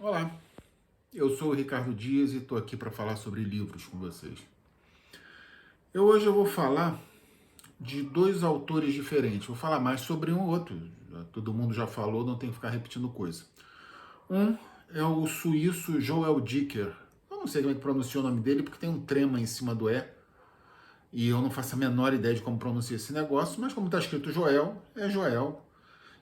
Olá, eu sou o Ricardo Dias e estou aqui para falar sobre livros com vocês. Hoje eu vou falar de dois autores diferentes. Vou falar mais sobre um ou outro. Todo mundo já falou, não tem que ficar repetindo coisa. Um é o suíço Joel Dicker. Eu não sei como é que pronuncia o nome dele, porque tem um trema em cima do E. E eu não faço a menor ideia de como pronuncia esse negócio, mas como está escrito Joel, é Joel.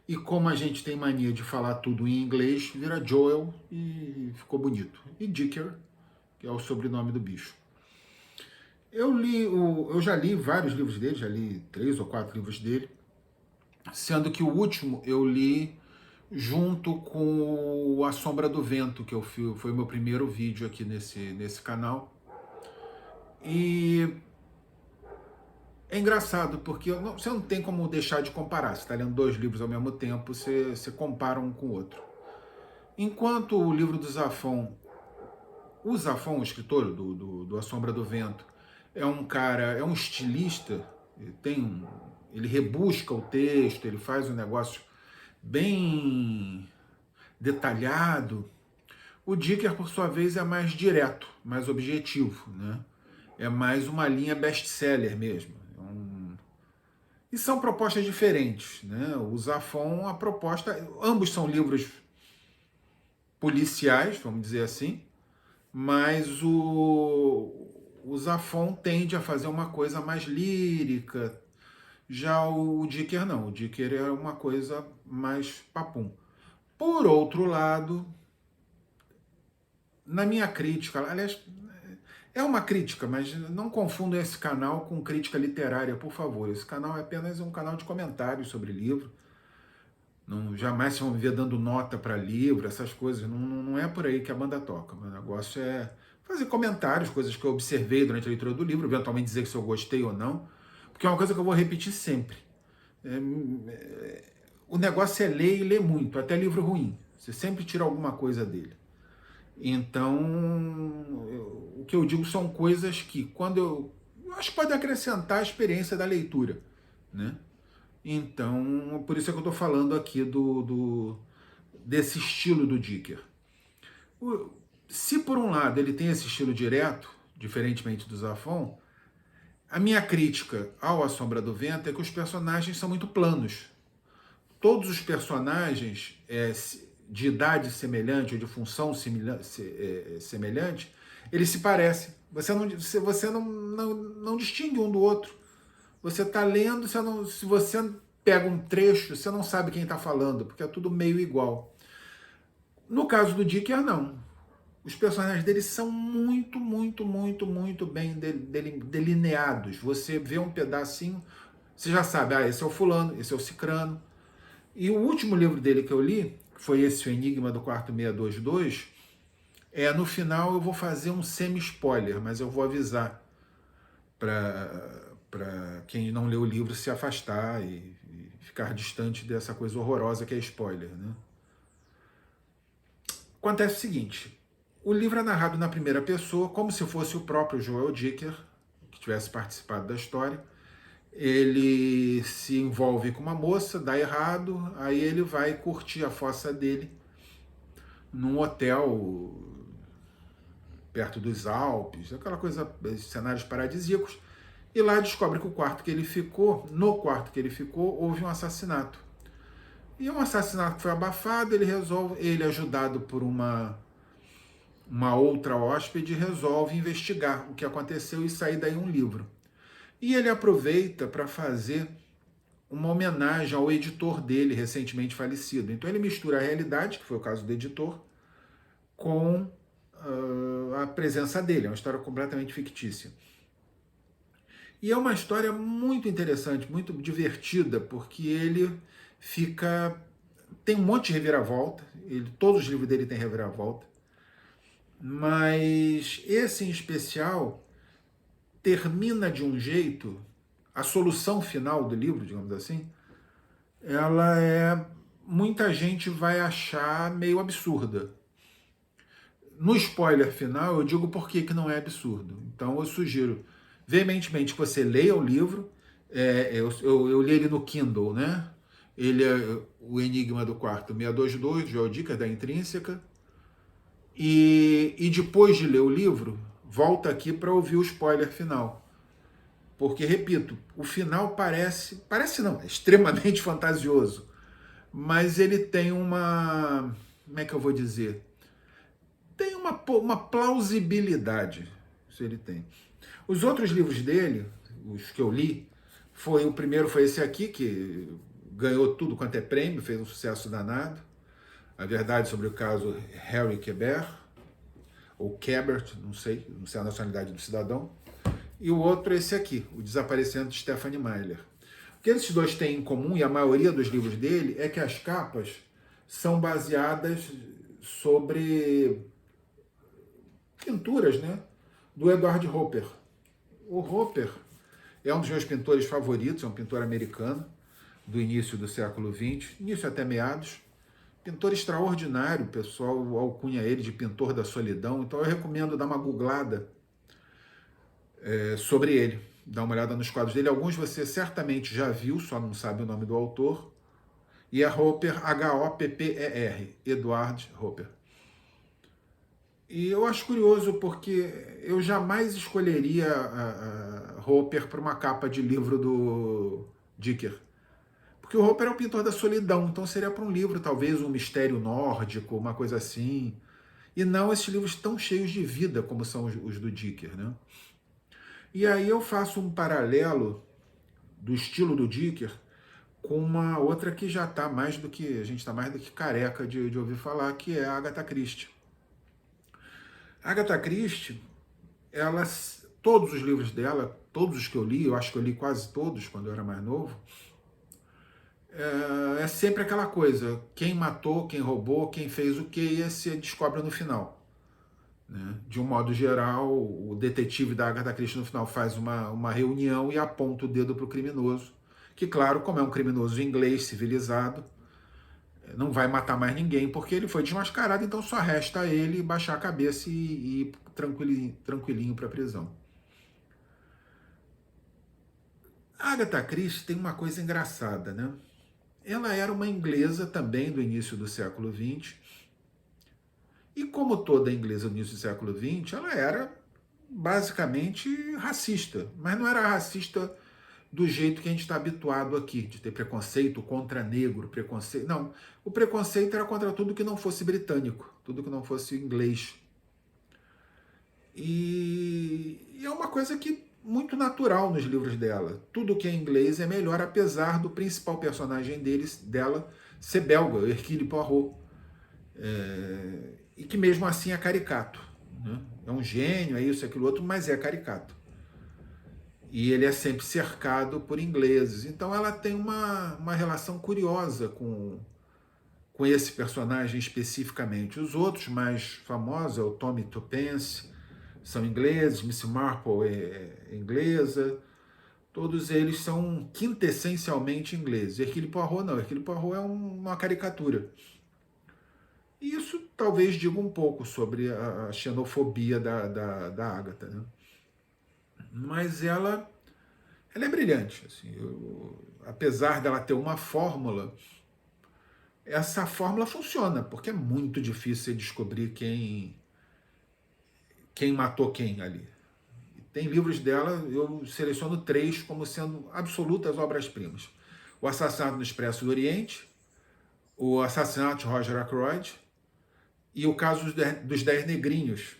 E como a gente tem mania de falar tudo em inglês, vira Joel e ficou bonito. E Dicker, que é o sobrenome do bicho. Eu já li vários livros dele, já li 3 ou 4 livros dele, sendo que o último eu li junto com o A Sombra do Vento, que foi o meu primeiro vídeo aqui nesse canal. E é engraçado, porque você não tem como deixar de comparar. Você está lendo 2 livros ao mesmo tempo, você compara um com o outro. Enquanto o livro do Zafón, o Zafón, o escritor do A Sombra do Vento, é um cara, é um estilista, ele rebusca o texto, ele faz um negócio bem detalhado. O Dicker, por sua vez, é mais direto, mais objetivo, né? É mais uma linha best-seller mesmo. E são propostas diferentes, né? O Zafón, a proposta, ambos são livros policiais, vamos dizer assim, mas o Zafón tende a fazer uma coisa mais lírica. Já o Dicker não, o Dicker é uma coisa mais papum. Por outro lado, na minha crítica, aliás, é uma crítica, mas não confundam esse canal com crítica literária, por favor. Esse canal é apenas um canal de comentários sobre livro. Não, jamais vão me ver dando nota para livro, essas coisas. Não é por aí que a banda toca. O negócio é fazer comentários, coisas que eu observei durante a leitura do livro, eventualmente dizer se eu gostei ou não, porque é uma coisa que eu vou repetir sempre. O negócio é ler e ler muito, até livro ruim. Você sempre tira alguma coisa dele. Então, o que eu digo são coisas que, quando eu acho que pode acrescentar a experiência da leitura, né? Então, por isso é que eu estou falando aqui desse estilo do Dicker. Se por um lado ele tem esse estilo direto, diferentemente do Zafón, a minha crítica ao A Sombra do Vento é que os personagens são muito planos. Todos os personagens de idade semelhante ou de função semelhante, eles se parecem. Você não distingue um do outro. Você está lendo, se você pega um trecho, você não sabe quem está falando, porque é tudo meio igual. No caso do Dicker, não. Os personagens dele são muito, muito, muito, muito bem delineados. Você vê um pedacinho, você já sabe, esse é o fulano, esse é o cicrano. E o último livro dele que eu li, foi esse, O Enigma do Quarto 622, no final eu vou fazer um semi-spoiler, mas eu vou avisar para quem não leu o livro se afastar e ficar distante dessa coisa horrorosa que é spoiler, né? Acontece o seguinte, o livro é narrado na primeira pessoa, como se fosse o próprio Joel Dicker, que tivesse participado da história. Ele se envolve com uma moça, dá errado, aí ele vai curtir a fossa dele num hotel perto dos Alpes, aquela coisa, cenários paradisíacos, e lá descobre que no quarto que ele ficou, houve um assassinato. E um assassinato foi abafado, ele ajudado por uma outra hóspede, resolve investigar o que aconteceu e sair daí um livro. E ele aproveita para fazer uma homenagem ao editor dele, recentemente falecido. Então ele mistura a realidade, que foi o caso do editor, com a presença dele. É uma história completamente fictícia. E é uma história muito interessante, muito divertida, porque ele tem um monte de reviravolta, todos os livros dele têm reviravolta, mas esse em especial termina de um jeito, a solução final do livro, digamos assim, muita gente vai achar meio absurda. No spoiler final, eu digo por que não é absurdo. Então eu sugiro veementemente que você leia o livro. Eu li ele no Kindle, né? Ele é O Enigma do Quarto 622, Joel Dicker, da Intrínseca. E depois de ler o livro, volta aqui para ouvir o spoiler final. Porque, repito, o final parece não, é extremamente fantasioso, mas ele tem uma, como é que eu vou dizer? Tem uma plausibilidade, isso ele tem. Os outros livros dele, os que eu li, o primeiro foi esse aqui, que ganhou tudo quanto é prêmio, fez um sucesso danado. A verdade sobre o caso Harry Quebert, ou Quebert, não sei a nacionalidade do cidadão. E o outro é esse aqui, O Desaparecimento de Stephanie Meyer. O que esses dois têm em comum, e a maioria dos livros dele, é que as capas são baseadas sobre pinturas, né, do Edward Hopper. O Hopper é um dos meus pintores favoritos, é um pintor americano do início do século XX, início até meados. Pintor extraordinário, o pessoal alcunha ele de pintor da solidão, então eu recomendo dar uma googlada sobre ele, dar uma olhada nos quadros dele. Alguns você certamente já viu, só não sabe o nome do autor. E é Hopper, Hopper, Edward Hopper. E eu acho curioso porque eu jamais escolheria a Hopper para uma capa de livro do Dicker. Porque o Hopper é um pintor da solidão, então seria para um livro, talvez um mistério nórdico, uma coisa assim. E não esses livros tão cheios de vida como são os do Dicker, né? E aí eu faço um paralelo do estilo do Dicker com uma outra que já está mais do que, a gente está mais do que careca de ouvir falar, que é a Agatha Christie. A Agatha Christie, todos os livros dela, todos os que eu li, eu acho que eu li quase todos quando eu era mais novo, é sempre aquela coisa, quem matou, quem roubou, quem fez o que, e se descobre no final. Né? De um modo geral, o detetive da Agatha Christie no final faz uma reunião e aponta o dedo para o criminoso, que claro, como é um criminoso inglês civilizado, não vai matar mais ninguém, porque ele foi desmascarado, então só resta ele baixar a cabeça e ir tranquilinho para a prisão. A Agatha Christie tem uma coisa engraçada, né? Ela era uma inglesa também do início do século XX, e como toda inglesa do início do século XX, ela era basicamente racista, mas não era racista do jeito que a gente está habituado aqui, de ter preconceito contra negro, preconceito. Não, o preconceito era contra tudo que não fosse britânico, tudo que não fosse inglês. E é uma coisa que muito natural nos livros dela. Tudo que é inglês é melhor, apesar do principal personagem dela ser belga, Hercule Poirot. E que mesmo assim é caricato. Né? É um gênio, é isso, é aquilo outro, mas é caricato. E ele é sempre cercado por ingleses. Então ela tem uma relação curiosa com esse personagem especificamente. Os outros mais famosos é o Tommy Tuppence, são ingleses, Miss Marple é inglesa, todos eles são quintessencialmente ingleses. Hercule Poirot não, Hercule Poirot é uma caricatura. E isso talvez diga um pouco sobre a xenofobia da Agatha. Né? Mas ela é brilhante. Assim, apesar dela ter uma fórmula, essa fórmula funciona, porque é muito difícil você descobrir quem matou quem ali. Tem livros dela, eu seleciono 3 como sendo absolutas obras-primas. O Assassinato no Expresso do Oriente, o Assassinato de Roger Ackroyd e o caso dos 10 Negrinhos,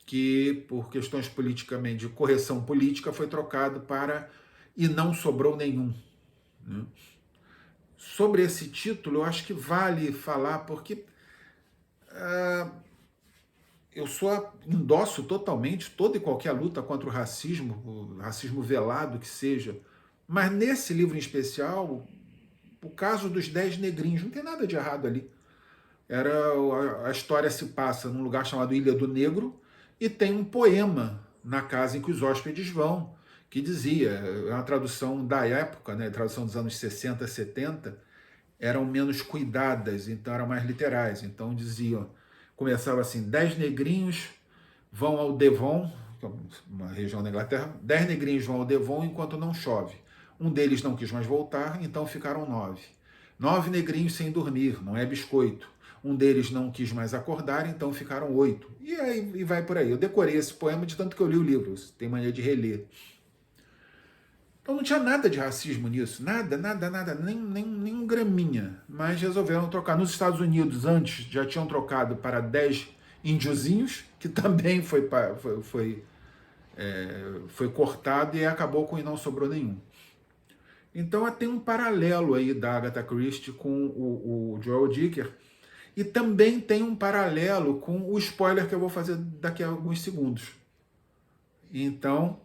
que por questões politicamente de correção política foi trocado para E Não Sobrou Nenhum. Né? Sobre esse título, eu acho que vale falar, porque eu endosso totalmente toda e qualquer luta contra o racismo velado que seja, mas nesse livro em especial, o caso dos 10 negrinhos, não tem nada de errado ali. A história se passa num lugar chamado Ilha do Negro e tem um poema na casa em que os hóspedes vão, que dizia, é uma tradução da época, né, tradução dos anos 60, 70, eram menos cuidadas, então eram mais literais. Então diziam, começava assim, 10 negrinhos vão ao Devon, uma região da Inglaterra, 10 negrinhos vão ao Devon enquanto não chove. Um deles não quis mais voltar, então ficaram 9. 9 negrinhos sem dormir, não é biscoito. Um deles não quis mais acordar, então ficaram 8. E aí e vai por aí. Eu decorei esse poema de tanto que eu li o livro, tem mania de reler. Então não tinha nada de racismo nisso, nada, nada, nada, nem um graminha. Mas resolveram trocar. Nos Estados Unidos, antes, já tinham trocado para 10 índiozinhos, que também foi cortado e acabou com e não sobrou nenhum. Então tem um paralelo aí da Agatha Christie com o Joel Dicker, e também tem um paralelo com o spoiler que eu vou fazer daqui a alguns segundos. Então,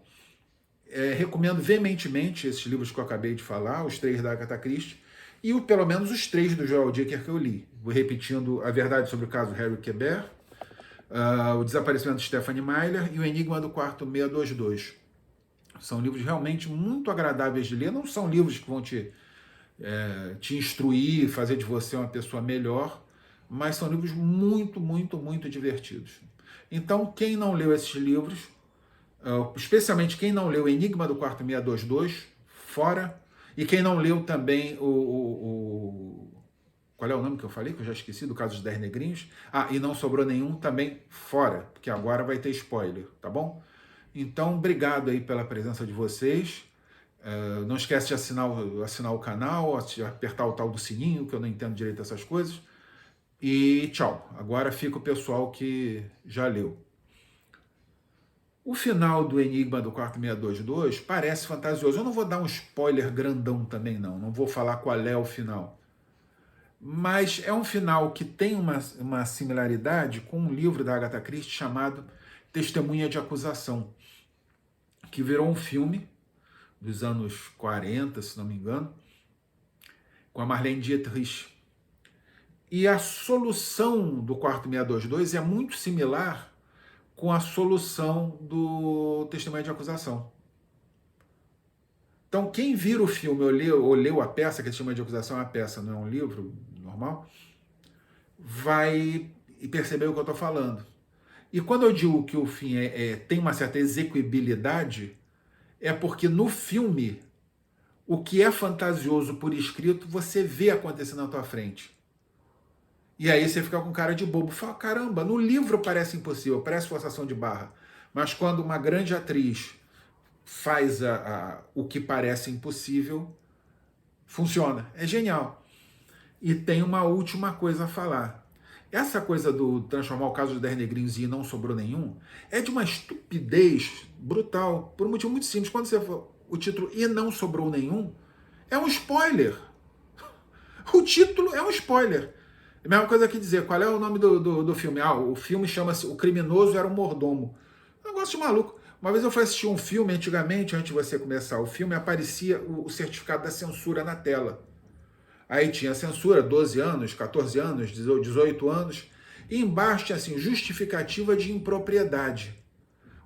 recomendo veementemente esses livros que eu acabei de falar, os 3 da Agatha Christie, e pelo menos os 3 do Joel Dicker que eu li. Vou repetindo: A Verdade sobre o Caso Harry Quebert, O Desaparecimento de Stephanie Meyer e O Enigma do Quarto 622. São livros realmente muito agradáveis de ler, não são livros que vão te instruir, fazer de você uma pessoa melhor, mas são livros muito, muito, muito divertidos. Então, quem não leu esses livros, especialmente quem não leu O Enigma do Quarto 622, fora, e quem não leu também qual é o nome que eu falei, que eu já esqueci, do Caso dos 10 Negrinhos? E não sobrou nenhum, também fora, porque agora vai ter spoiler, tá bom? Então, obrigado aí pela presença de vocês. Não esquece de assinar o canal, apertar o tal do sininho, que eu não entendo direito essas coisas. E tchau. Agora fica o pessoal que já leu. O final do Enigma do Quarto 622 parece fantasioso. Eu não vou dar um spoiler grandão também, não vou falar qual é o final. Mas é um final que tem uma similaridade com um livro da Agatha Christie chamado Testemunha de Acusação, que virou um filme dos anos 40, se não me engano, com a Marlene Dietrich. E a solução do Quarto 622 é muito similar com a solução do Testemunha de Acusação. Então, quem vira o filme ou leu a peça, que é Testemunha de Acusação é uma peça, não é um livro normal, vai perceber o que eu estou falando. E quando eu digo que o fim tem uma certa execuibilidade, é porque no filme, o que é fantasioso por escrito, você vê acontecendo na tua frente. E aí você fica com cara de bobo. Fala, caramba, no livro parece impossível, parece forçação de barra. Mas quando uma grande atriz faz o que parece impossível, funciona. É genial. E tem uma última coisa a falar. Essa coisa do transformar o Caso dos 10 Negrinhos e não sobrou nenhum é de uma estupidez brutal, por um motivo muito simples. Quando você for o título E Não Sobrou Nenhum, é um spoiler. O título é um spoiler. A mesma coisa que dizer, qual é o nome do filme? O filme chama-se O Criminoso Era um Mordomo. Um negócio de maluco. Uma vez eu fui assistir um filme, antigamente, antes de você começar o filme, aparecia o certificado da censura na tela. Aí tinha censura, 12 anos, 14 anos, 18 anos, e embaixo tinha assim, justificativa de impropriedade.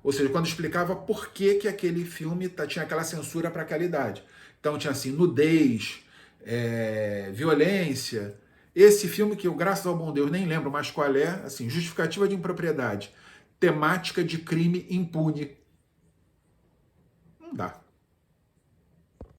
Ou seja, quando explicava por que aquele filme tinha aquela censura para aquela idade. Então tinha assim, nudez, violência. Esse filme que eu, graças ao bom Deus, nem lembro mais qual é, assim, justificativa de impropriedade. Temática de crime impune. Não dá.